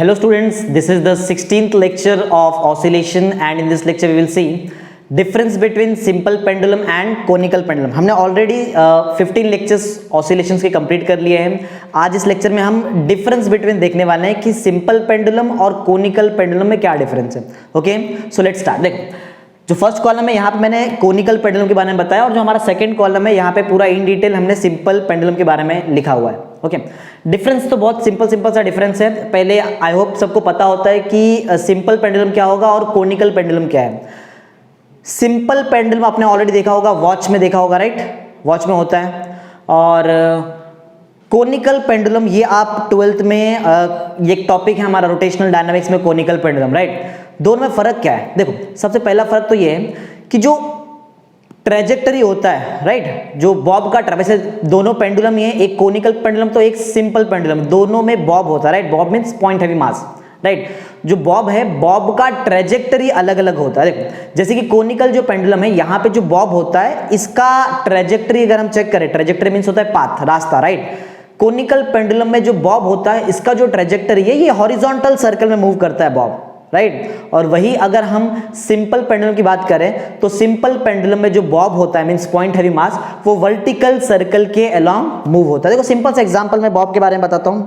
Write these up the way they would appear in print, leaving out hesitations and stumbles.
Hello students, this is the 16th lecture of oscillation and in this lecture we will see difference between simple pendulum and conical pendulum. हमने already 15 lectures oscillations के complete कर लिए हैं. आज इस lecture में हम difference between देखने वाले हैं कि सिंपल पेंडुलम और कोनिकल पेंडुलम में क्या डिफरेंस है. Okay, so let's start. देखो, जो फर्स्ट कॉलम है यहाँ पे मैंने कोनिकल पेंडुलम के बारे में बताया और जो हमारा सेकंड कॉलम है यहाँ पे पूरा इन डिटेल हमने सिंपल पेंडुलम के बारे में लिखा हुआ है. ओके, डिफरेंस तो बहुत सिंपल सा डिफरेंस है. पहले आई होप सबको पता होता है कि सिंपल पेंडुलम क्या होगा और कोनिकल पेंडुलम क्या है. सिंपल पेंडुलम आपने ऑलरेडी देखा होगा, वॉच में देखा होगा, राइट, वॉच में होता है. और कोनिकल पेंडुलम ये आप 12th में ये एक टॉपिक है हमारा रोटेशनल डायनामिक्स में, कोनिकल पेंडुलम, राइट. दोनों में फर्क क्या है? देखो, सबसे पहला फर्क तो ये है कि जो ट्रेजेक्टरी होता है, राइट, जो बॉब का वैसे दोनों पेंडुलम ही है, एक कोनिकल पेंडुलम तो एक सिंपल पेंडुलम, दोनों में बॉब होता है, right. Bob means point heavy mass, right. जो बॉब है, बॉब का ट्रेजेक्टरी अलग अलग होता है. देखो, जैसे कि कोनिकल जो पेंडुलम है, यहाँ पे जो बॉब होता है इसका ट्रेजेक्टरी अगर हम चेक करें, ट्रेजेक्टरी मींस होता है पाथ, रास्ता, राइट. कोनिकल पेंडुलम में जो बॉब होता है इसका जो ट्रेजेक्टरी है ये हॉरिजॉन्टल सर्कल में मूव करता है बॉब, राइट. और वही अगर हम सिंपल पेंडुलम की बात करें तो सिंपल पेंडुलम में जो बॉब होता है मींस पॉइंट हैवी मास, वो वर्टिकल सर्कल के अलोंग मूव होता है. देखो, सिंपल सा एग्जांपल मैं बॉब के बारे में बताता हूं.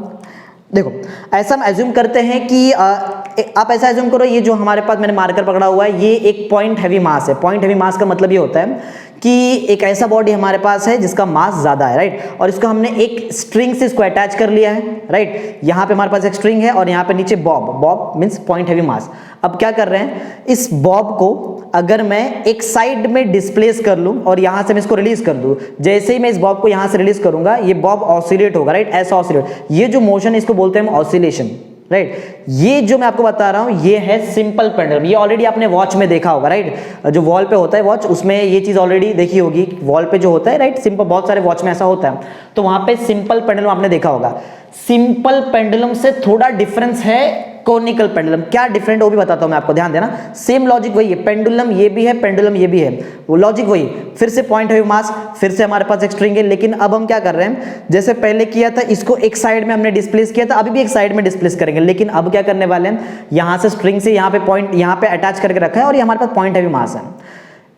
देखो, ऐसा हम एज्यूम करते हैं कि आप ऐसा एज्यूम करो, ये जो हमारे पास मैंने मार्कर पकड़ा हुआ है ये एक पॉइंट हैवी मास है. पॉइंट हैवी मास का मतलब ये होता है कि एक ऐसा बॉडी हमारे पास है जिसका मास ज्यादा है, राइट. और इसको हमने एक स्ट्रिंग से इसको अटैच कर लिया है, राइट. यहाँ पे हमारे पास एक स्ट्रिंग है और यहाँ पे नीचे bob. Bob means point heavy mass. अब क्या कर रहे हैं, इस बॉब को अगर मैं एक साइड में डिस्प्लेस कर लूं और यहां से मैं इसको रिलीज कर दूं, जैसे ही मैं इस बॉब को यहां से रिलीज करूंगा ये बॉब ऑसिलेट होगा, राइट. ऐसा ऑसिलेट, ये जो मोशन है इसको बोलते हैं हम ऑसिलेशन, राइट. ये जो मैं आपको बता रहा हूं ये है सिंपल पेंडुलम. ये ऑलरेडी आपने वॉच में देखा होगा, राइट. जो वॉल पे होता है वॉच, उसमें ये चीज ऑलरेडी देखी होगी, वॉल पे जो होता है, राइट. सिंपल, बहुत सारे वॉच में ऐसा होता है, तो वहां पे सिंपल पेंडुलम आपने देखा होगा. सिंपल पेंडुलम से थोड़ा डिफरेंस है कोनिकल पेंडुलम. क्या डिफरेंट वो भी बताता हूं मैं आपको, ध्यान देना. सेम लॉजिक वही है, पेंडुलम ये भी है, पेंडुलम ये भी है, वो लॉजिक वही. फिर से पॉइंट हैवी मास, फिर से हमारे पास एक स्ट्रिंग है, लेकिन अब हम क्या कर रहे हैं, जैसे पहले किया था इसको एक साइड में हमने डिस्प्लेस किया था, अभी भी एक साइड में डिस्प्लेस करेंगे, लेकिन अब क्या करने वाले हैं, यहां से स्ट्रिंग से यहाँ पे पॉइंट यहाँ पे अटैच करके रखा है और ये हमारे पास पॉइंट हैवी मास है.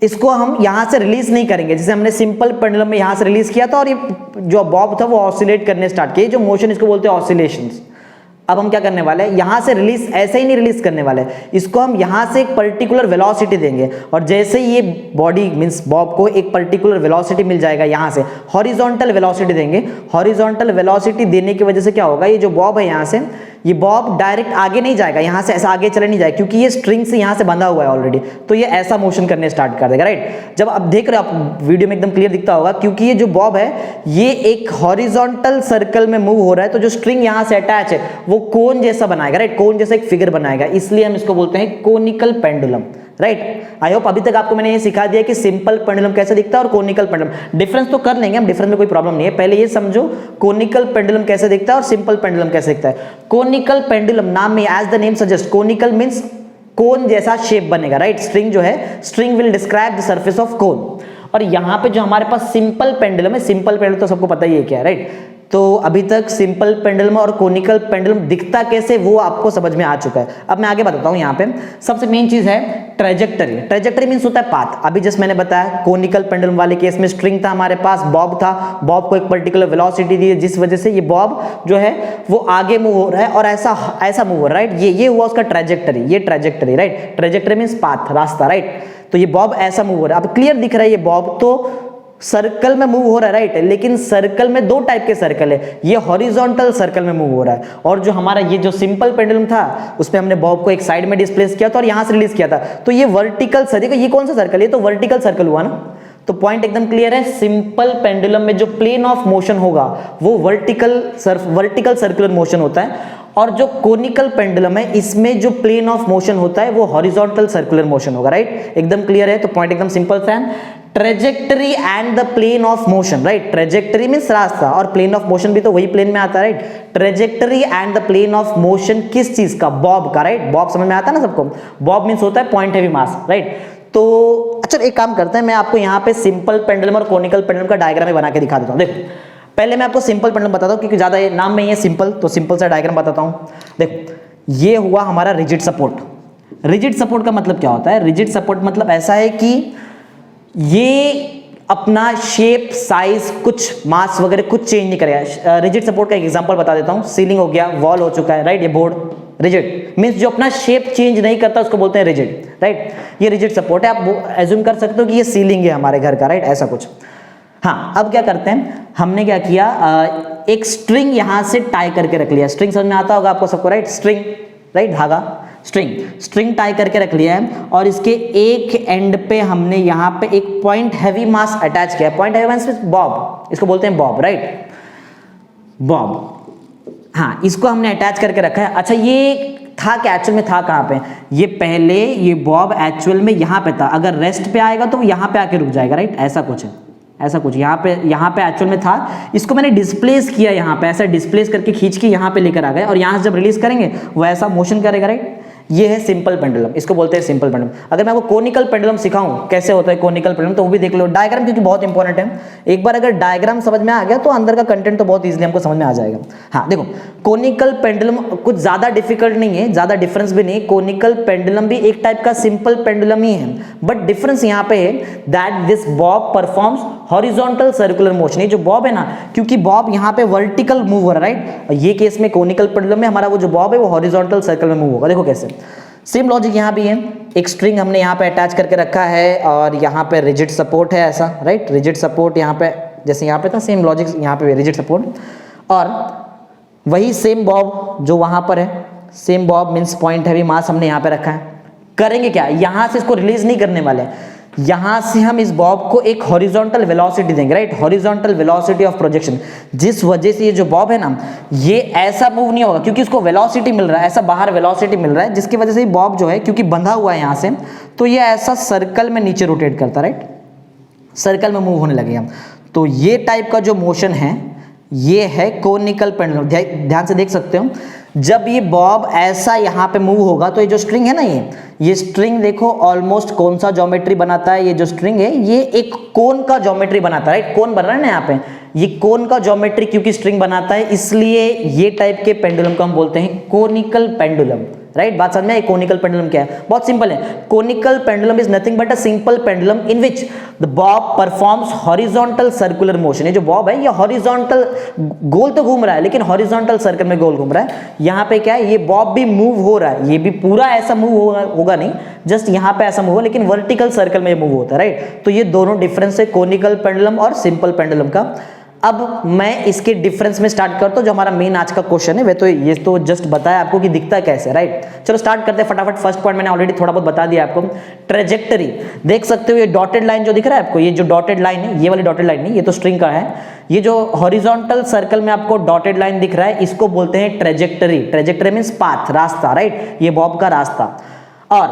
इसको हम यहां से रिलीज नहीं करेंगे, जैसे हमने सिंपल पेंडुलम में यहां से रिलीज किया था और ये जो बॉब था वो ऑसिलेट करने स्टार्ट किया, जो मोशन इसको बोलते हैं ऑसिलेशंस. अब हम क्या करने वाले हैं, यहां से रिलीज ऐसे ही नहीं रिलीज करने वाले, इसको हम यहां से एक पर्टिकुलर वेलोसिटी देंगे और जैसे ही ये बॉडी मींस बॉब को एक पर्टिकुलर वेलोसिटी मिल जाएगा, यहां से हॉरिजॉन्टल वेलोसिटी देंगे. हॉरिजॉन्टल वेलोसिटी देने की वजह से क्या होगा, ये जो बॉब है यहां से, ये बॉब डायरेक्ट आगे नहीं जाएगा, यहां से ऐसा आगे चले नहीं जाएगा क्योंकि ये स्ट्रिंग से यहां से बंधा हुआ है ऑलरेडी, तो ये ऐसा मोशन करने स्टार्ट कर देगा, राइट. जब आप देख रहे हो, आप वीडियो में एकदम क्लियर दिखता होगा क्योंकि ये जो बॉब है ये एक हॉरिजॉन्टल सर्कल में मूव हो रहा है, तो जो स्ट्रिंग यहां से अटैच है वो कोन जैसा बनाएगा, राइट. कोन जैसा एक फिगर बनाएगा, इसलिए हम इसको बोलते हैं conical pendulum, right. I hope अभी तक आपको मैंने ये सिखा दिया कि सिंपल पेंडुलम कैसे दिखता है और कोनिकल पेंडुलम. डिफरेंस तो कर लेंगे हम, डिफरेंस में कोई प्रॉब्लम नहीं है. पहले ये समझो कोनिकल पेंडुलम कैसे दिखता है और सिंपल पेंडुलम कैसे दिखता है. कोनिकल पेंडुलम नाम में, as the name suggest, conical means cone जैसा शेप बनेगा, राइट. स्ट्रिंग जो है, string will describe the surface of cone. और यहां पे जो हमारे पास सिंपल पेंडुलम है, सिंपल पेंडुलम तो सबको पता ही है क्या है, राइट. तो अभी तक सिंपल पेंडुलम और कोनिकल पेंडुलम दिखता कैसे वो आपको समझ में आ चुका है. अब मैं आगे बताता हूं. यहाँ पे सबसे मेन चीज है ट्रेजेक्टरी. ट्रेजेक्टरी मींस होता है पाथ. अभी जस्ट मैंने बताया कोनिकल पेंडुलम वाले केस में स्ट्रिंग था हमारे पास, बॉब था, बॉब को एक पर्टिकुलर वेलोसिटी दी जिस वजह से ये बॉब जो है वो आगे मूव हो रहा है और ऐसा मूव हो रहा है, राइट. ये हुआ उसका ट्रेजेक्टरी, ये trajectory, right. Trajectory means path, रास्ता, राइट. तो ये बॉब ऐसा मूव हो रहा है. अब क्लियर दिख रहा है ये बॉब तो सर्कल में मूव हो रहा है, राइट. लेकिन सर्कल में दो टाइप के सर्कल है, ये हॉरिजॉन्टल सर्कल में मूव हो रहा है और जो हमारा ये जो सिंपल पेंडुलम था उसमें हमने बॉब को एक साइड में डिस्प्लेस किया था और यहां से रिलीज किया था, तो ये वर्टिकल सर्कल. ये कौन सा सर्कल है, तो वर्टिकल सर्कल हुआ ना. तो पॉइंट एकदम क्लियर है. सिंपल पेंडुलम में जो प्लेन ऑफ मोशन होगा वो वर्टिकल सर्कुलर मोशन होता है और जो कोनिकल पेंडुलम है इसमें जो प्लेन ऑफ मोशन होता है वो हॉरिजॉन्टल सर्कुलर मोशन होगा, राइट. एकदम क्लियर है. तो पॉइंट एकदम सिंपल सा है. Trajectory and the plane of motion, right. Trajectory means रास्ता और प्लेन ऑफ मोशन भी तो वही प्लेन में आता है, right. Trajectory and the plane of motion किस चीज का, बॉब का, राइट. बॉब समझ में आता है ना सबको. बॉब मींस होता है पॉइंट हैवी मास, राइट. तो अच्छा एक काम करते हैं, मैं आपको यहाँ पे सिंपल पेंडुलम और कोनिकल पेंडुलम का डायग्राम बना के दिखा देता हूँ. देखो, पहले मैं आपको सिंपल पेंडुलम बताता हूँ क्योंकि ज्यादा नाम में ही है सिंपल, तो सिंपल सा डायग्राम बताता हूँ. देखो, ये हुआ हमारा रिजिड सपोर्ट। रिजिड सपोर्ट का मतलब क्या होता है? रिजिड सपोर्ट मतलब ऐसा है कि ये अपना शेप, साइज, कुछ मास वगैरह कुछ चेंज नहीं करेगा। रिजिड सपोर्ट का एक एग्जांपल बता देता हूं। सीलिंग हो गया, वॉल हो चुका है, राइट? ये बोर्ड रिजिड मींस जो अपना शेप चेंज नहीं करता उसको बोलते हैं रिजिड, राइट? ये रिजिड सपोर्ट है। आप एज्यूम कर सकते हो कि ये सीलिंग है हमारे घर का, राइट? ऐसा कुछ। हाँ, अब क्या करते हैं, हमने क्या किया, एक स्ट्रिंग यहां से टाई करके रख लिया। स्ट्रिंग समझ में आता होगा आपको सबको, राइट? String, right? धागा, स्ट्रिंग टाई करके रख लिया है और इसके एक एंड पे हमने यहाँ पे एक पॉइंट हैवी मास अटैच किया है। पॉइंट हैवी मास बॉब, इसको बोलते हैं बॉब, राइट? बॉब, हाँ, इसको हमने अटैच करके रखा है। अच्छा, ये था क्या एक्चुअल में? था कहाँ पे? ये पहले ये बॉब एक्चुअल में यहाँ पे था। अगर रेस्ट पे आएगा तो यहाँ पे आके रुक जाएगा, राइट? ऐसा कुछ है, ऐसा कुछ यहाँ पे एक्चुअल में था। इसको मैंने डिस्प्लेस किया यहाँ पे, ऐसा डिस्प्लेस करके खींच के यहाँ पे लेकर आ गए और यहाँ से जब रिलीज करेंगे वो ऐसा मोशन करेगा, राइट? ये है सिंपल पेंडुलम, इसको बोलते हैं सिंपल पेंडुलम। अगर मैं आपको कोनिकल पेंडुलम सिखाऊं कैसे होता है कोनिकल पेंडुलम, तो वो भी देख लो। डायग्राम क्योंकि बहुत इंपॉर्टेंट है, एक बार अगर डायग्राम समझ में आ गया तो अंदर का कंटेंट तो बहुत इजीली हमको समझ में आ जाएगा। हाँ देखो, कोनिकल पेंडुलम कुछ ज्यादा डिफिकल्ट नहीं है, ज्यादा डिफरेंस भी नहीं। कोनिकल पेंडुलम भी एक टाइप का सिंपल पेंडुलम ही है, बट डिफरेंस यहाँ पे है that this Bob performs horizontal circular motion. ये जो बॉब है ना, क्योंकि बॉब यहाँ पे वर्टिकल मूव हो रहा है, राइट? ये केस में कोनिकल पेंडुलम में हमारा वो जो बॉब है वो हॉरिजॉन्टल सर्कल में मूव होगा। देखो कैसे, सेम लॉजिक यहाँ भी है। एक स्ट्रिंग हमने यहाँ पे अटैच करके रखा है और यहाँ पे रिजिड सपोर्ट है, ऐसा, राइट? रिजिड सपोर्ट यहाँ पे, जैसे यहाँ पे था सेम लॉजिक यहाँ पे रिजिड सपोर्ट, और वही सेम बॉब जो वहाँ पर है, same bob means point heavy mass हमने यहाँ पे रखा है। करेंगे क्या, यहाँ से इसको रिलीज नहीं करने वाले, यहां से हम इस बॉब को एक हॉरिजॉन्टल वेलोसिटी देंगे, right? Horizontal velocity of projection, जिस वजह से ये जो बॉब है ना, ये ऐसा मूव नहीं होगा क्योंकि इसको वेलोसिटी मिल रहा है, ऐसा बाहर वेलोसिटी मिल रहा है, जिसकी वजह से ये बॉब जो है क्योंकि बंधा हुआ है यहां से, तो ये ऐसा सर्कल में नीचे रोटेट करता है, राइट? सर्कल में मूव होने लगेगा। तो ये टाइप का जो मोशन है ये है कोनिकल पेंडुलम। ध्यान से देख सकते हो, जब ये बॉब ऐसा यहाँ पे मूव होगा तो ये जो स्ट्रिंग है ना, ये स्ट्रिंग देखो ऑलमोस्ट कौन सा ज्योमेट्री बनाता है? ये जो स्ट्रिंग है ये एक कोन का ज्योमेट्री बनाता है, राइट? कोन बन रहा है ना यहाँ पे, ये कोन का ज्योमेट्री क्योंकि स्ट्रिंग बनाता है, इसलिए ये टाइप के पेंडुलम को हम बोलते हैं कोनिकल पेंडुलम, राइट? बात समझ में आई? कोनिकल पेंडुलम क्या है? बहुत सिंपल है। Conical pendulum is nothing but a simple pendulum in which the Bob performs horizontal circular motion. ये जो बॉब है ये हॉरिजॉन्टल, गोल तो घूम रहा है लेकिन हॉरिजॉन्टल सर्कल में गोल घूम रहा है। यहाँ पे क्या है, ये बॉब भी मूव हो रहा है, ये भी पूरा ऐसा मूव होगा नहीं, जस्ट यहाँ पे ऐसा मूव हो, लेकिन वर्टिकल सर्कल में मूव होता है, राइट? तो ये दोनों डिफरेंस है कोनिकल पेंडुलम और सिंपल पेंडुलम का। अब मैं इसके डिफरेंस में स्टार्ट करता हूं। जो हमारा मेन आज का क्वेश्चन है वे तो ये तो जस्ट बताया आपको कि दिखता कैसे, राइट? चलो स्टार्ट करते हैं फटाफट। फर्स्ट पॉइंट मैंने ऑलरेडी थोड़ा बहुत बता दिया आपको, ट्रेजेक्टरी। देख सकते हो ये डॉटेड लाइन जो दिख रहा है आपको, ये जो डॉटेड लाइन है, ये वाली डॉटेड लाइन नहीं, ये तो स्ट्रिंग का है। ये जो हॉरिजॉन्टल सर्कल में आपको डॉटेड लाइन दिख रहा है इसको बोलते हैं ट्रेजेक्टरी। ट्रेजेक्टरी मींस पाथ, रास्ता, राइट? ये बॉब का रास्ता। और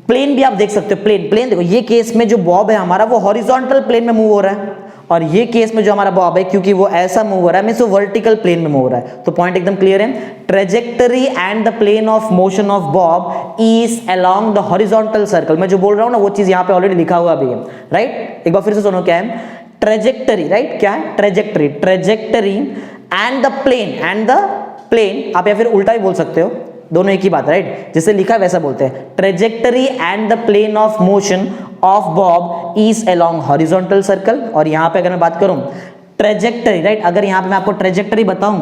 प्लेन भी आप देख सकते हो, प्लेन देखो, ये केस में जो बॉब है हमारा वो हॉरिजॉन्टल प्लेन में मूव हो रहा है, और ये केस में जो हमारा बॉब है क्योंकि वो ऐसा मूव हो रहा है मींस वो वर्टिकल प्लेन में मूव हो रहा है। तो पॉइंट एकदम क्लियर है। Trajectory and the plane of motion of bob is along the horizontal circle. मैं जो बोल रहा हूं ना वो चीज यहां पे ऑलरेडी लिखा हुआ भी है, राइट? एक बार फिर से सुनो क्या है ट्रेजेक्टरी, राइट? क्या है ट्रेजेक्टरी एंड द प्लेन, आप या फिर उल्टा भी बोल सकते हो, दोनों एक ही बात, राइट? जैसे लिखा है वैसा बोलते हैं। Trajectory and the plane of motion of bob is along horizontal circle. और यहां पे अगर मैं बात करूं ट्रेजेक्टरी, राइट? अगर यहां पे मैं आपको ट्रेजेक्टरी बताऊं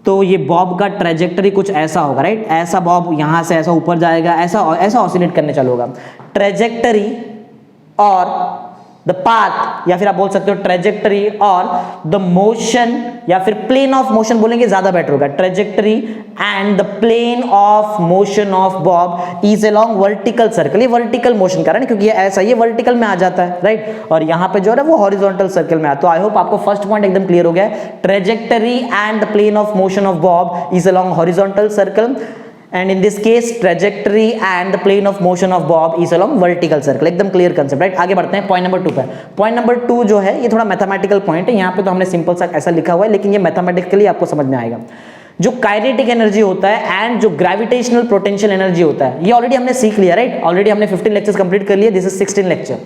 तो ये बॉब का ट्रेजेक्टरी कुछ ऐसा होगा, राइट? ऐसा बॉब यहां से ऐसा ऊपर जाएगा, ऐसा ऑसिलेट करने चालू होगा। ट्रेजेक्टरी और द पाथ, या फिर आप बोल सकते हो ट्रेजेक्टरी और द मोशन, या फिर प्लेन ऑफ मोशन बोलेंगे ज्यादा बेटर होगा। Trajectory and the plane of motion of bob is along vertical circle. ये वर्टिकल मोशन कर रहा है क्योंकि ये ऐसा, ये वर्टिकल में आ जाता है, राइट? और यहाँ पे जो है वो हॉरिजॉन्टल सर्कल में आता है। तो आई होप आपको फर्स्ट पॉइंट एकदम क्लियर हो गया है। Trajectory and the plane of motion of bob is along horizontal circle, and in this case trajectory and the plane of motion of bob is along vertical circle। एकदम clear concept, right? आगे बढ़ते हैं point number 2 पे। Point number 2 जो है ये थोड़ा mathematical point है। यहाँ पे तो हमने सिंपल सा ऐसा लिखा हुआ है, लेकिन ये मैथमेटिकली आपको समझ में आएगा। जो काइनेटिक एनर्जी होता है एंड जो ग्रेविटेशनल पोटेंशियल एनर्जी होता है, ये ऑलरेडी हमने सीख लिया, राइट? ऑलरेडी हमने 15 लेक्चर्स कंप्लीट कर लिए, this is 16 lecture.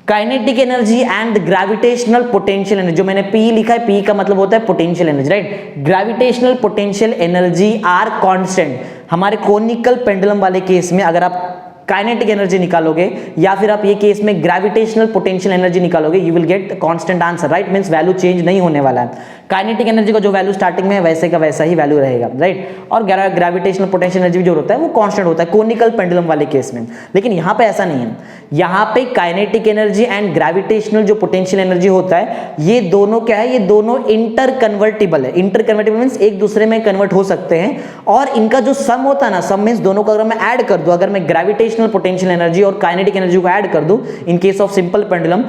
Kinetic energy and gravitational potential energy, जो मैंने पी लिखा है, पी का मतलब होता है potential energy, right. Gravitational potential energy are constant. हमारे कोनिकल पेंडुलम वाले केस में अगर आप काइनेटिक एनर्जी निकालोगे या फिर आप ये केस में ग्रेविटेशनल पोटेंशियल एनर्जी निकालोगे, you will get constant answer, right. Means value change नहीं होने वाला है। काइनेटिक एनर्जी का जो वैल्यू स्टार्टिंग में है वैसे का वैसा ही वैल्यू रहेगा, राइट। और ग्रेविटेशनल पोटेंशियल एनर्जी जो होता है वो कांस्टेंट होता है कोनिकल पेंडुलम वाले केस में। लेकिन यहाँ पे ऐसा नहीं है, यहाँ पे काइनेटिक एनर्जी एंड ग्रेविटेशनल जो पोटेंशियल एनर्जी होता है, ये दोनों क्या है, ये दोनों इंटर कन्वर्टिबल है। इंटर कन्वर्टिबल मींस एक दूसरे में कन्वर्ट हो सकते हैं, और इनका जो सम होता है ना, सम मींस दोनों को अगर मैं ऐड कर दूं, अगर मैं ग्रेविटेशनल पोटेंशियल एनर्जी और काइनेटिक एनर्जी को ऐड कर दूं in case of simple pendulum,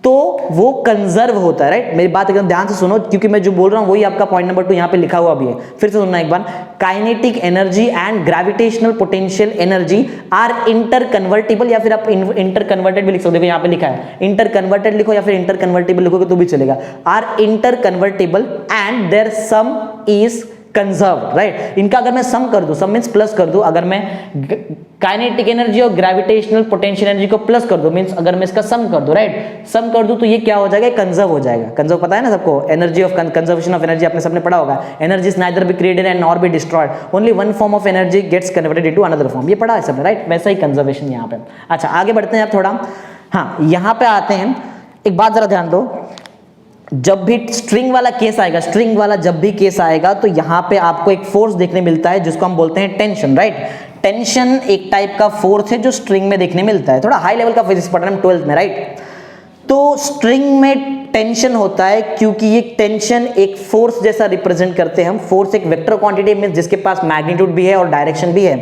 तो वो कंजर्व होता है, राइट। मेरी बात एकदम ध्यान से सुनो, क्योंकि मैं जो बोल रहा हूं वही आपका पॉइंट नंबर 2 यहां पे लिखा हुआ भी है। फिर से सुनना एक बार, kinetic energy and gravitational potential energy are interconvertible, या फिर आप इंटर कन्वर्टेड भी लिख सकते हो, यहां पे लिखा है इंटर कन्वर्टेड लिखो या फिर इंटर कन्वर्टिबल लिखोगे तो भी चलेगा। Are interconvertible and their sum is conserve, right. इनका अगर मैं सम कर दूं, सम मींस प्लस कर दूं, अगर मैं काइनेटिक एनर्जी और ग्रेविटेशनल पोटेंशियल एनर्जी को प्लस कर दूं, मींस अगर मैं इसका सम कर दूं, राइट, सम कर दूं, तो ये क्या हो जाएगा, कंजर्व हो जाएगा। कंजर्व पता है ना सबको, energy of conservation of energy आपने सबने पढ़ा होगा। Energy is neither be created and nor be destroyed, only one form of energy gets converted into another form, ये पढ़ा है सबने, राइट। वैसा ही कंजर्वेशन यहाँ पे। अच्छा आगे बढ़ते हैं आप थोड़ा, हाँ यहाँ पे आते हैं। एक बात जरा ध्यान दो, जब भी स्ट्रिंग वाला केस आएगा, स्ट्रिंग वाला जब भी केस आएगा, तो यहां पे आपको एक फोर्स देखने मिलता है जिसको हम बोलते हैं टेंशन, राइट। टेंशन एक टाइप का फोर्स है जो स्ट्रिंग में देखने मिलता है। थोड़ा हाई लेवल का फिजिक्स पढ़ रहे हैं 12th में, राइट। तो स्ट्रिंग में टेंशन होता है क्योंकि ये टेंशन एक फोर्स जैसा रिप्रेजेंट करते हैं हम। फोर्स एक वेक्टर क्वांटिटी में जिसके पास मैग्नीट्यूड भी है और डायरेक्शन भी है।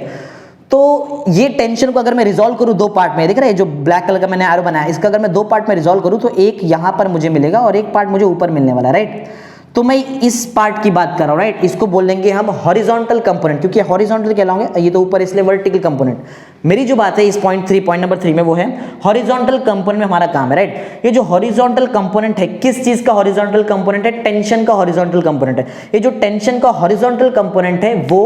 तो ये टेंशन को अगर मैं रिजॉल्व करूं दो पार्ट में, देख रहे हैं जो ब्लैक कलर का मैंने एरो बनाया, इसका अगर मैं दो पार्ट में रिजॉल्व करूं तो एक यहां पर मुझे मिलेगा और एक पार्ट मुझे ऊपर मिलने वाला, राइट। तो मैं इस पार्ट की बात कर रहा हूं, राइट। इसको बोलेंगे हम हॉरिजॉन्टल कंपोनेंट, क्योंकि हॉरिजॉन्टल कहलाएंगे, ये तो ऊपर इसलिए वर्टिकल कंपोनेंट। मेरी जो बात है इस पॉइंट नंबर 3 में वो है हॉरिजॉन्टल कंपोनेंट में हमारा काम है, राइट। ये जो हॉरिजॉन्टल कंपोनेंट है, किस चीज का हॉरिजॉन्टल कंपोनेंट है, टेंशन का हॉरिजॉन्टल कंपोनेंट है। ये जो टेंशन का हॉरिजॉन्टल कंपोनेंट है वो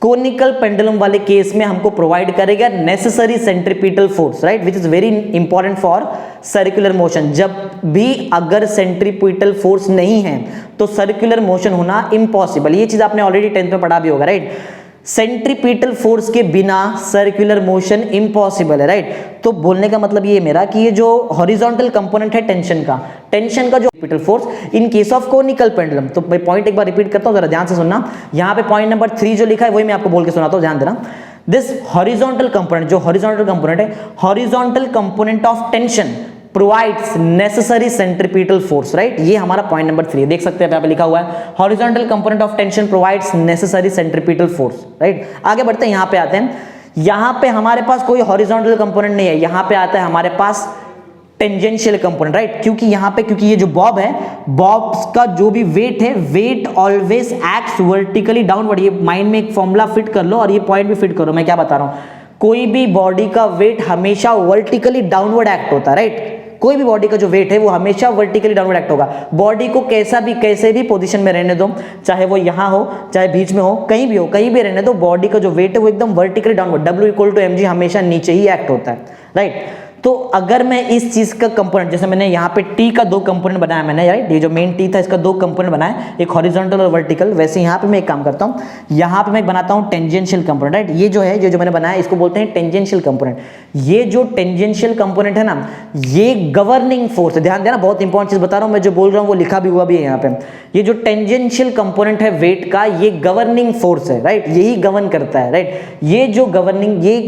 कोनिकल पेंडुलम वाले केस में हमको प्रोवाइड करेगा necessary centripetal force, right, which is very important for circular motion. जब भी अगर सेंट्रीपिटल फोर्स नहीं है तो सर्कुलर मोशन होना इम्पॉसिबल। ये चीज आपने ऑलरेडी 10th में पढ़ा भी होगा, राइट। सेंट्रीपिटल फोर्स के बिना सर्कुलर मोशन इम्पॉसिबल है, राइट। तो बोलने का मतलब ये मेरा कि ये जो हॉरिजॉन्टल कंपोनेंट है टेंशन का जो centripetal force in case of conical pendulum, तो मैं पॉइंट एक बार रिपीट करता हूं, जरा ध्यान से सुनना। यहां पे पॉइंट नंबर 3 जो लिखा है वही मैं आपको बोल के सुनाता हूं, ध्यान देना। दिस हॉरिजॉन्टल कंपोनेंट, जो हॉरिजॉन्टल कंपोनेंट है, horizontal component of tension provides necessary centripetal force, right। ये हमारा पॉइंट नंबर 3 देख सकते हैं यहाँ पे लिखा हुआ है horizontal component of tension provides necessary centripetal force, right। आगे बढ़ते हैं, यहाँ पे आते हैं। यहाँ पे हमारे पास कोई horizontal component नहीं है, यहाँ पे आता है हमारे पास टेंजेंशियल कंपोनेंट, राइट। क्योंकि यहाँ पे, क्योंकि ये जो बॉब है, बॉब का जो भी वेट है, weight always acts vertically downward. ये माइंड में एक फॉर्मूला फिट कर लो और ये पॉइंट भी फिट करो, मैं क्या बता रहा हूँ। कोई भी बॉडी का वेट हमेशा वर्टिकली डाउनवर्ड एक्ट होता है, राइट। कोई भी बॉडी का जो वेट है वो हमेशा वर्टिकली डाउनवर्ड एक्ट होगा। बॉडी को कैसे भी पोजीशन में रहने दो, चाहे वो यहाँ हो, चाहे बीच में हो, कहीं भी हो, कहीं भी रहने दो, बॉडी का जो वेट है वो एकदम वर्टिकली डाउनवर्ड, W=mg हमेशा नीचे ही एक्ट होता है, राइट। तो अगर मैं इस चीज का कंपोनेंट, जैसे मैंने यहाँ पे टी का 2 कंपोनेंट बनाया मैंने, राइट, ये जो मेन टी था इसका 2 कंपोनेंट बनाया, एक हॉरिजॉन्टल और वर्टिकल। वैसे यहाँ पे मैं एक काम करता हूँ, यहाँ पे मैं बनाता हूँ टेंजेंशियल कंपोनेंट, राइट। ये जो है, ये जो मैंने बनाया इसको बोलते हैं टेंजेंशियल कंपोनेंट। ये जो टेंजेंशियल कंपोनेंट है ना, ये गवर्निंग फोर्स है। ध्यान देना, बहुत इंपॉर्टेंट चीज बता रहा हूँ मैं, जो बोल रहा हूँ वो लिखा भी हुआ भी है यहाँ पे। ये जो टेंजेंशियल कंपोनेंट है वेट का, ये गवर्निंग फोर्स है, राइट। यही गवर्न करता है, राइट। ये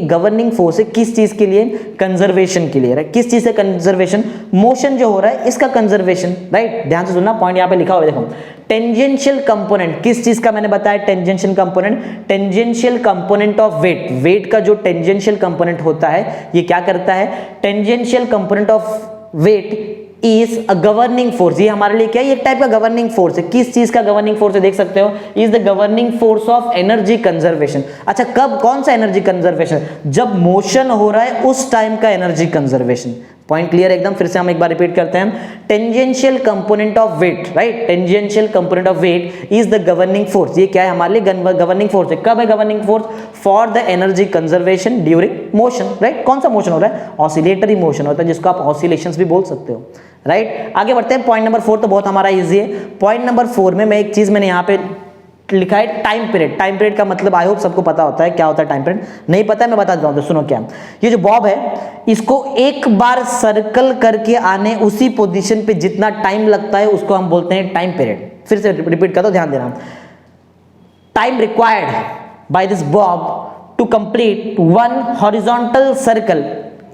गवर्निंग फोर्स है किस चीज के लिए, कंजर्वेशन के लिए, राइट। किस चीज से कंजर्वेशन, मोशन जो हो रहा है इसका कंजर्वेशन, राइट। ध्यान से सुनना, पॉइंट यहाँ पे लिखा हुआ है, देखो। टेंजेंशियल कंपोनेंट किस चीज का मैंने बताया, tangential component of weight. Weight का जो टेंजेंशियल कंपोनेंट होता है ये क्या करता है, tangential component of weight is a governing force. ये हमारे लिए क्या है, एक टाइप का गवर्निंग फोर्स है। किस चीज का गवर्निंग फोर्स है, देख सकते हो, is the governing force of energy conservation. अच्छा, कब, कौन सा एनर्जी कंजर्वेशन, जब मोशन हो रहा है उस टाइम का एनर्जी कंजर्वेशन। पॉइंट क्लियर एकदम? फिर से हम एक बार रिपीट करते हैं, tangential component of weight, right, tangential component of weight is the governing force. ये क्या है हमारे लिए? गवर्निंग फोर्स है। कब है governing force? For the energy conservation during motion, right. कौन सा मोशन हो रहा है? ऑसिलेटरी मोशन होता है, जिसको आप ऑसिलेशंस भी बोल सकते हो, राइट। आगे बढ़ते हैं, पॉइंट नंबर 4 तो बहुत हमारा इजी है। पॉइंट नंबर 4 में मैं एक चीज मैंने यहाँ पे लिखा है, टाइम पीरियड। टाइम पीरियड का मतलब आई होप सबको पता होता है क्या होता है टाइम पीरियड। नहीं पता है मैं बता देता हूं, तो सुनो क्या। ये जो बॉब है, इसको एक बार सर्कल करके आने उसी पोजीशन पे जितना टाइम लगता है उसको हम बोलते हैं टाइम पीरियड। फिर से रिपीट कर दो, ध्यान देना। Time required by this bob to complete one horizontal circle,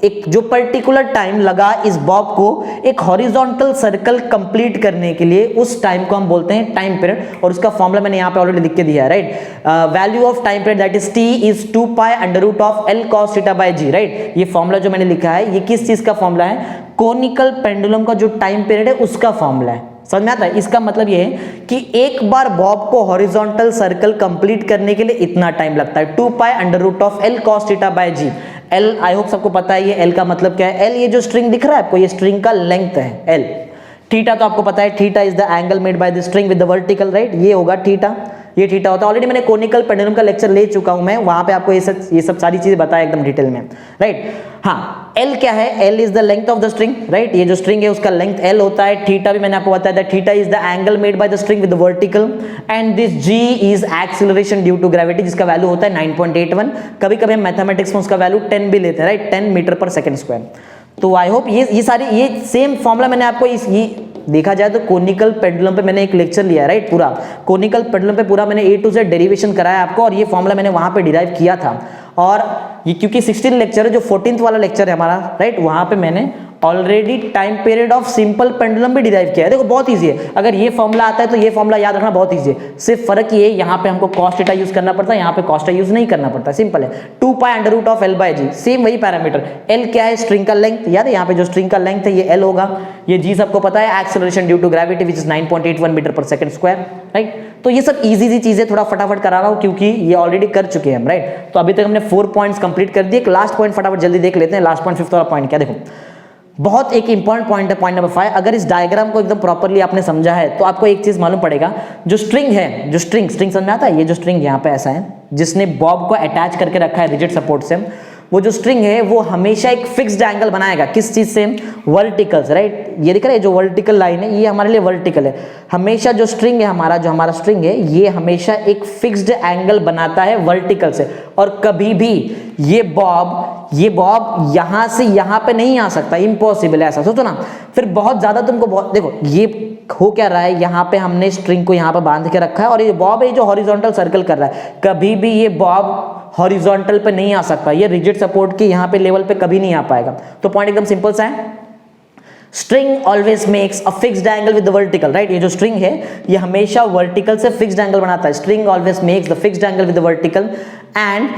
एक जो पर्टिकुलर टाइम लगा इस बॉब को एक हॉरिजॉन्टल सर्कल कंप्लीट करने के लिए, उस टाइम को हम बोलते हैं टाइम पीरियड। और उसका फॉर्मूला मैंने यहां पे ऑलरेडी लिख के दिया है, right. Value of time period that is T is 2 pi under root of L cos theta by g, right. ये फॉर्मूला जो मैंने लिखा है, ये किस चीज का फॉर्मूला है? कोनिकल पेंडुलम का जो टाइम पीरियड है उसका फॉर्मूला है। समझ में आता है? इसका मतलब ये है कि एक बार बॉब को हॉरिजॉन्टल सर्कल कंप्लीट करने के लिए इतना टाइम लगता है, 2 pi under root of L cos theta by g. L I hope सबको पता है, ये एल का मतलब क्या है? एल ये जो स्ट्रिंग दिख रहा है आपको, ये स्ट्रिंग का लेंथ है एल। थीटा तो आपको पता है, theta is the angle made by the string with the vertical, right. ये होगा थीटा, ये थीटा होता है। ऑलरेडी मैंने कोनिकल पेंडुलम का लेक्चर ले चुका हूं मैं, वहां पे आपको ये सब सारी चीजें बताया एकदम डिटेल में, राइट। हाँ, एल क्या है? L is the length of the string, right. ये जो स्ट्रिंग है उसका लेंथ एल होता है। थीटा भी मैंने आपको बताया था, theta is the angle made by the string with the vertical, and this g is acceleration due to gravity, जिसका वैल्यू होता है 9.81। कभी कभी हम मैथमेटिक्स में उसका वैल्यू 10 भी लेते हैं, right, 10 metre per second square. तो आई होप ये सारी ये सेम फॉर्मूला मैंने आपको ये देखा जाए तो कोनिकल पेंडुलम पे मैंने एक लेक्चर लिया है, राइट। पूरा कोनिकल पेंडुलम पे पूरा मैंने A to Z डेरिवेशन कराया आपको, और ये फॉर्मूला मैंने वहां पे डिराइव किया था। और ये क्योंकि 16 लेक्चर है, जो 14th वाला लेक्चर है हमारा, राइट, वहां पे मैंने already time period of simple pendulum भी डिराइव किया है। देखो बहुत इजी है, अगर ये फॉर्मूला आता है तो ये फॉर्मूला याद रखना बहुत इजी है। सिर्फ फर्क ये यहाँ पे हमको cos थीटा यूज करना पड़ता है, यहाँ पे cos यूज नहीं करना पड़ता, सिंपल है। 2 pi under root of L by g, same वही पैरामीटर। एल क्या है? स्ट्रिंग का लेंथ, याद है यहाँ पे जो स्ट्रिंग का लेंथ है ये एल होगा। ये जी सबको पता है, acceleration due to gravity which is 9.81 metre per second square, right. तो ये सब इजी सी चीजें थोड़ा फटाफट करा रहा हूं क्योंकि ये ऑलरेडी कर चुके हैं हम, राइट। तो अभी तक हमने 4 पॉइंट्स कंप्लीट कर दिए। लास्ट पॉइंट फटाफट जल्दी देख लेते हैं। लास्ट पॉइंट, 5th वाला पॉइंट क्या? देखो बहुत एक इंपॉर्टेंट पॉइंट है, पॉइंट नंबर 5। अगर इस डायग्राम को एकदम प्रॉपर्ली आपने समझा है तो आपको एक चीज मालूम पड़ेगा, जो स्ट्रिंग है, जो स्ट्रिंग समझ में आता है? ये जो स्ट्रिंग यहाँ पे ऐसा है, जिसने बॉब को अटैच करके रखा है रिजिड सपोर्ट से, वो जो स्ट्रिंग है वो हमेशा एक फिक्स्ड एंगल बनाएगा। किस चीज से? वर्टिकल से, राइट। ये दिख रहा है जो वर्टिकल लाइन है, ये हमारे लिए वर्टिकल है। हमेशा जो स्ट्रिंग है हमारा, जो हमारा स्ट्रिंग है, ये हमेशा एक फिक्स्ड एंगल बनाता है वर्टिकल से। और कभी भी ये बॉब यहां से यहां पे नहीं आ सकता, इम्पॉसिबल है। ऐसा सोचो ना, फिर बहुत ज्यादा तुमको देखो ये हो क्या रहा है, यहाँ पे हमने स्ट्रिंग को यहाँ पे बांध के रखा है और ये बॉब है जो हॉरिजॉन्टल सर्कल कर रहा है। कभी भी ये बॉब हॉरिजॉन्टल पे नहीं आ सकता, ये रिजिड सपोर्ट के यहाँ पे लेवल पे कभी नहीं आ पाएगा। तो पॉइंट एकदम सिंपल सा है, string always makes a fixed angle with the vertical, right. ये जो स्ट्रिंग है ये हमेशा वर्टिकल से फिक्स्ड एंगल बनाता है। String always makes the fixed angle with the vertical. And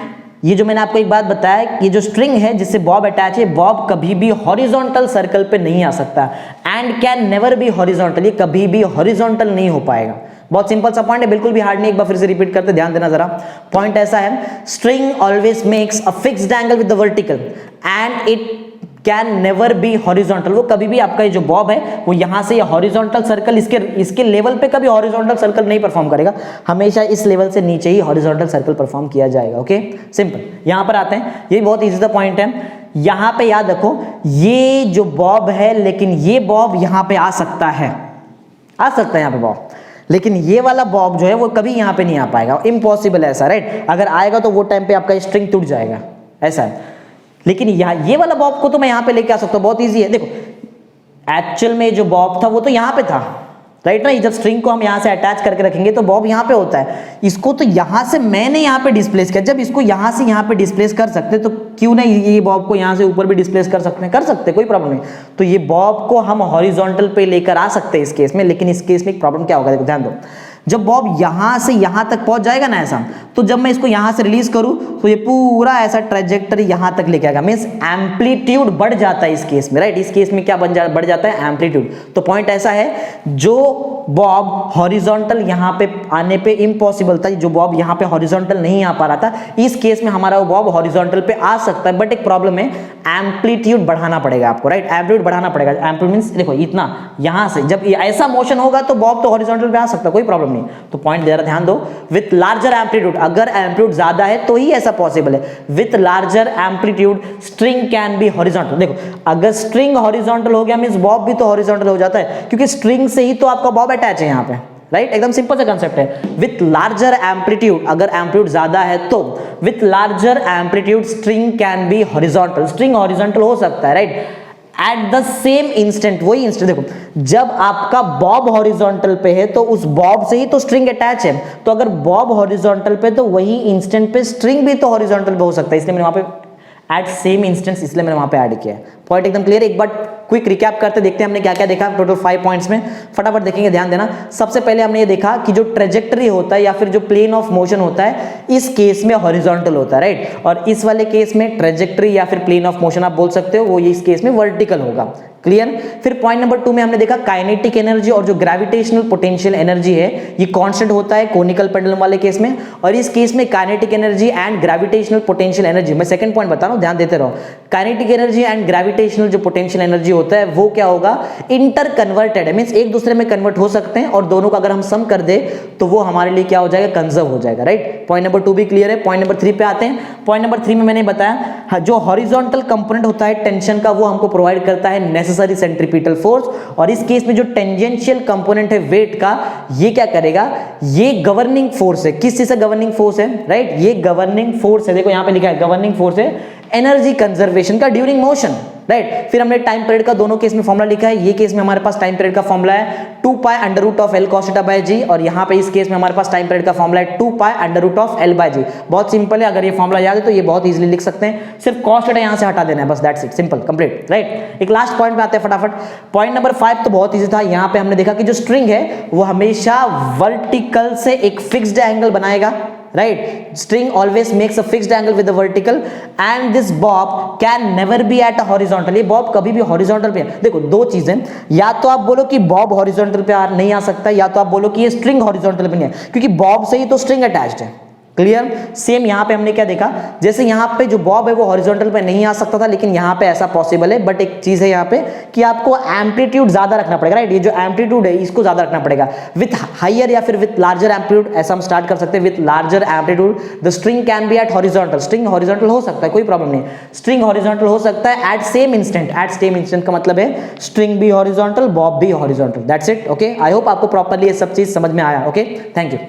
ये जो मैंने आपको एक बात बताया, ये जो स्ट्रिंग है जिससे बॉब अटैच है, बॉब कभी भी हॉरिजॉन्टल सर्कल पे नहीं आ सकता, and can never be horizontal, ये कभी भी हॉरिजॉन्टल नहीं हो पाएगा। बहुत सिंपल सा पॉइंट है, बिल्कुल भी हार्ड नहीं। एक बार फिर से रिपीट करते, ध्यान देना जरा। पॉइंट ऐसा है, string always makes a fixed angle with the vertical and it can never be horizontal. वो कभी भी आपका ये जो बॉब है वो यहां से हॉरिजॉन्टल सर्कल इसके लेवल पे कभी हॉरिजॉन्टल सर्कल नहीं परफॉर्म करेगा, हमेशा इस लेवल से नीचे ही हॉरिजॉन्टल सर्कल परफॉर्म किया जाएगा। Okay, simple. यहां पर आते हैं, ये बहुत इजी सा पॉइंट है। यहां पे याद रखो, ये जो बॉब है, लेकिन ये बॉब यहां पे आ सकता है यहां पे बॉब, लेकिन ये वाला बॉब जो है वो कभी यहां पे नहीं आ पाएगा, इम्पॉसिबल है ऐसा, राइट। अगर आएगा तो वो टाइम पे आपका स्ट्रिंग टूट जाएगा, ऐसा है। लेकिन ये वाला बॉब को तो मैं यहां पे लेके आ सकता हूं, बहुत इजी है। देखो एक्चुअल में जो बॉब था वो तो यहां पे था, राइट ना। जब स्ट्रिंग को हम यहां से अटैच करके रखेंगे तो बॉब यहां पे होता है। इसको तो यहां से मैंने यहां पे डिस्प्लेस किया, जब इसको यहां से यहां पे डिस्प्लेस कर सकते तो क्यों नहीं ये बॉब को यहां से ऊपर भी डिस्प्लेस कर सकते, कोई प्रॉब्लम नहीं। तो ये बॉब को हम हॉरिजॉन्टल पे लेकर आ सकते हैं इस केस में, लेकिन इस केस में एक प्रॉब्लम क्या होगा, देखो ध्यान दो। जब बॉब यहां से यहां तक पहुंच जाएगा ना ऐसा, तो जब मैं इसको यहां से रिलीज करूं तो ये पूरा ऐसा ट्रेजेक्टरी यहां तक लेके आएगा, मींस एम्पलीट्यूड बढ़ जाता है इस केस में, राइट। इस केस में क्या बढ़ जाता है, एम्पलीट्यूड। तो पॉइंट ऐसा है, जो बॉब हॉरिजॉन्टल यहां पे आने पे इम्पॉसिबल था, जो बॉब यहां पे हॉरिजॉन्टल नहीं आ पा रहा था, इस केस में हमारा वो बॉब हॉरिजॉन्टल पे आ सकता है, बट एक प्रॉब्लम है, एम्पलीट्यूड बढ़ाना पड़ेगा आपको, राइट। एम्पलीट्यूड बढ़ाना पड़ेगा। एम्पलीट्यूड मींस देखो इतना, यहां से जब ऐसा मोशन होगा तो बॉब तो हॉरिजॉन्टल पे आ सकता है, कोई प्रॉब्लम नहीं। तो पॉइंट जरा ध्यान दो, विथ लार्जर एम्पलीट्यूड, अगर एम्पलीट्यूड ज्यादा है तो ही ऐसा पॉसिबल है। With larger amplitude string can B horizontal. देखो अगर स्ट्रिंग हॉरिजॉन्टल हो गया मींस बॉब भी तो हॉरिजॉन्टल हो जाता है, क्योंकि स्ट्रिंग से ही तो आपका बॉब अटैच है यहां पे, राइट। एकदम सिंपल सा कंसेप्ट है। विथ लार्जर एम्पलीट्यूड, अगर एम्पलीट्यूड ज्यादा है तो with larger amplitude string can B horizontal, string horizontal हो सकता है, right. At the same instant, वही इंस्टेंट देखो, जब आपका बॉब हॉरिजॉन्टल पे है तो उस बॉब से ही तो स्ट्रिंग अटैच है, तो अगर बॉब हॉरिजॉन्टल पे तो वही इंस्टेंट पे स्ट्रिंग भी तो हॉरिजॉन्टल पे हो सकता है, इसलिए मैंने वहां पे एट सेम इंस्टेंस, इसलिए मैंने वहां पे ऐड किया है। पॉइंट एकदम क्लियर। एक बार क्विक रिकैप करते देखते हैं हमने क्या क्या देखा टोटल 5 पॉइंट्स में, फटाफट देखेंगे, ध्यान देना। सबसे पहले हमने ये देखा कि जो ट्रेजेक्टरी होता है या फिर जो प्लेन ऑफ मोशन होता है, इस केस में हॉरिजॉन्टल होता है, राइट। और इस वाले केस में ट्रेजेक्टरी या फिर प्लेन ऑफ मोशन आप बोल सकते हो, वो इस केस में वर्टिकल होगा। क्लियर। फिर पॉइंट नंबर 2 में हमने देखा काइनेटिक एनर्जी और जो ग्रेविटेशनल पोटेंशियल एनर्जी है ये कांस्टेंट होता है कोनिकल पेंडुलम वाले केस में, और इस केस में kinetic energy and gravitational potential energy, मैं सेकंड पॉइंट बता रहा हूं, ध्यान देते रहो। काइनेटिक एनर्जी एंड ग्रेविटेशनल जो पोटेंशियल एनर्जी होता है वो क्या होगा, इंटर कन्वर्टेड है, मींस एक दूसरे में कन्वर्ट हो सकते हैं, और दोनों का अगर हम सम कर दे तो वो हमारे लिए क्या हो जाएगा, कंजर्व हो जाएगा, राइट। पॉइंट नंबर 2 भी क्लियर है। पॉइंट नंबर 3 पे आते हैं। पॉइंट नंबर 3 में मैंने बताया जो हॉरिजॉन्टल कंपोनेंट होता है टेंशन का, वो हमको प्रोवाइड करता है नेसेसरी सेंट्रीपिटल फोर्स, और इस केस में जो टेंजेंशियल कंपोनेंट है वेट का, ये क्या करेगा, ये गवर्निंग फोर्स है। किस चीज से गवर्निंग फोर्स है, राइट, ये गवर्निंग फोर्स है, देखो यहां पे लिखा है गवर्निंग फोर्स है एनर्जी कंजर्वेशन का ड्यूरिंग मोशन, राइट। फिर हमने टाइम पीरियड का दोनों केस में फॉर्मूला लिखा है। ये केस में हमारे पास टाइम पीरियड का फॉर्मूला है 2 pi under root of L cos theta by G, और यहाँ पे इस केस में हमारे पास टाइम पीरियड का फॉर्मूला है 2 pi under root of L by G. बहुत सिंपल है, अगर ये फॉर्मूला याद है तो ये बहुत इजीली लिख सकते हैं, सिर्फ cos थीटा यहाँ से हटा देना है, बस that's it, simple complete, right. एक लास्ट पॉइंट पे आते हैं फटाफट। पॉइंट नंबर 5 तो बहुत ईजी था। यहाँ पे हमने देखा कि जो स्ट्रिंग है वो हमेशा वर्टिकल से एक फिक्स्ड एंगल बनाएगा, right, string always makes a fixed angle with the vertical and this bob can never be at a horizontal। ये bob कभी भी horizontal पे, देखो दो चीजें, या तो आप बोलो कि bob horizontal पे नहीं आ सकता, या तो आप बोलो कि ये string horizontal पे नहीं है, क्योंकि bob से ही तो string attached है। क्लियर। सेम यहाँ पे हमने क्या देखा, जैसे यहाँ पे जो बॉब है वो हॉरिजॉन्टल पे नहीं आ सकता था, लेकिन यहाँ पे ऐसा पॉसिबल है, बट एक चीज है यहाँ पे कि आपको एम्पलीट्यूड ज्यादा रखना पड़ेगा, राइट। ये जो एम्पलीट्यूड है इसको ज्यादा रखना पड़ेगा। विथ हायर या फिर विथ लार्जर एम्पलीट्यूड, ऐसा हम स्टार्ट कर सकते हैं। With larger amplitude the string can be at horizontal, string horizontal हो सकता है, कोई प्रॉब्लम नहीं, स्ट्रिंग हॉरिजॉन्टल हो सकता है at same instant. At same instant का मतलब है स्ट्रिंग भी हॉरिजॉन्टल, बॉब भी horizontal, that's it. Okay, I hope आपको प्रॉपर्ली ये सब चीज समझ में आया। Okay, thank you.